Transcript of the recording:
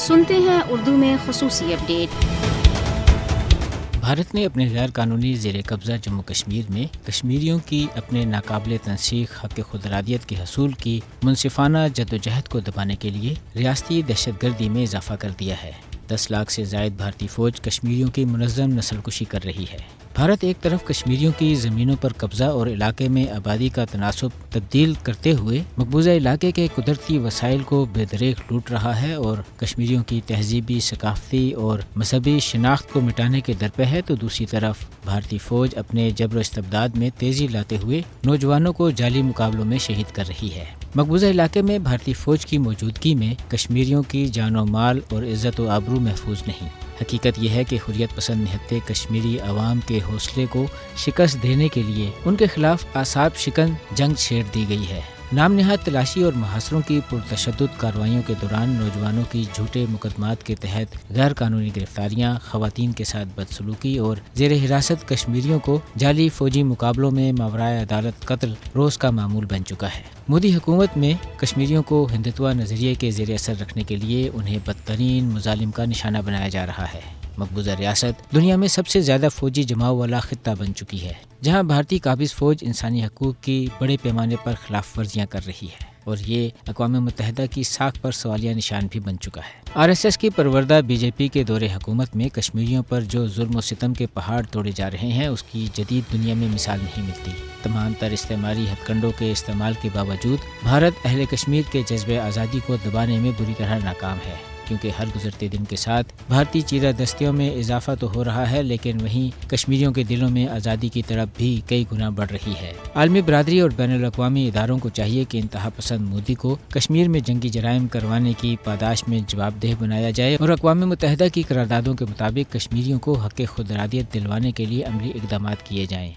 سنتے ہیں اردو میں خصوصی اپڈیٹ۔ بھارت نے اپنے غیر قانونی زیر قبضہ جموں کشمیر میں کشمیریوں کی اپنے ناقابل تنسیق حق خود ارادیت کے حصول کی منصفانہ جدوجہد کو دبانے کے لیے ریاستی دہشت گردی میں اضافہ کر دیا ہے۔ 10 لاکھ سے زائد بھارتی فوج کشمیریوں کی منظم نسل کشی کر رہی ہے۔ بھارت ایک طرف کشمیریوں کی زمینوں پر قبضہ اور علاقے میں آبادی کا تناسب تبدیل کرتے ہوئے مقبوضہ علاقے کے قدرتی وسائل کو بے دریغ لوٹ رہا ہے اور کشمیریوں کی تہذیبی، ثقافتی اور مذہبی شناخت کو مٹانے کے درپے ہے، تو دوسری طرف بھارتی فوج اپنے جبر و استبداد میں تیزی لاتے ہوئے نوجوانوں کو جعلی مقابلوں میں شہید کر رہی ہے۔ مقبوضہ علاقے میں بھارتی فوج کی موجودگی میں کشمیریوں کی جان و مال اور عزت و آبرو محفوظ نہیں۔ حقیقت یہ ہے کہ حریت پسند نہتے کشمیری عوام کے حوصلے کو شکست دینے کے لیے ان کے خلاف اعصاب شکن جنگ چھیڑ دی گئی ہے۔ نام نہاد تلاشی اور محاصروں کی پرتشدد کارروائیوں کے دوران نوجوانوں کی جھوٹے مقدمات کے تحت غیر قانونی گرفتاریاں، خواتین کے ساتھ بدسلوکی اور زیر حراست کشمیریوں کو جعلی فوجی مقابلوں میں ماورائے عدالت قتل روز کا معمول بن چکا ہے۔ مودی حکومت میں کشمیریوں کو ہندتوا نظریے کے زیر اثر رکھنے کے لیے انہیں بدترین مظالم کا نشانہ بنایا جا رہا ہے۔ مقبوضہ ریاست دنیا میں سب سے زیادہ فوجی جماؤ والا خطہ بن چکی ہے، جہاں بھارتی قابض فوج انسانی حقوق کی بڑے پیمانے پر خلاف ورزیاں کر رہی ہے اور یہ اقوام متحدہ کی ساکھ پر سوالیہ نشان بھی بن چکا ہے۔ RSS کی پروردہ BJP کے دور حکومت میں کشمیریوں پر جو ظلم و ستم کے پہاڑ توڑے جا رہے ہیں، اس کی جدید دنیا میں مثال نہیں ملتی۔ تمام تر استعماری ہتھ کنڈوں کے استعمال کے باوجود بھارت اہل کشمیر کے جذبہ آزادی کو دبانے میں بری طرح ناکام ہے، کیونکہ ہر گزرتے دن کے ساتھ بھارتی چیرہ دستیوں میں اضافہ تو ہو رہا ہے، لیکن وہیں کشمیریوں کے دلوں میں آزادی کی طرف بھی کئی گنا بڑھ رہی ہے۔ عالمی برادری اور بین الاقوامی اداروں کو چاہیے کہ انتہا پسند مودی کو کشمیر میں جنگی جرائم کروانے کی پاداش میں جواب دہ بنایا جائے اور اقوام متحدہ کی قراردادوں کے مطابق کشمیریوں کو حق خود ارادیت دلوانے کے لیے عملی اقدامات کیے جائیں۔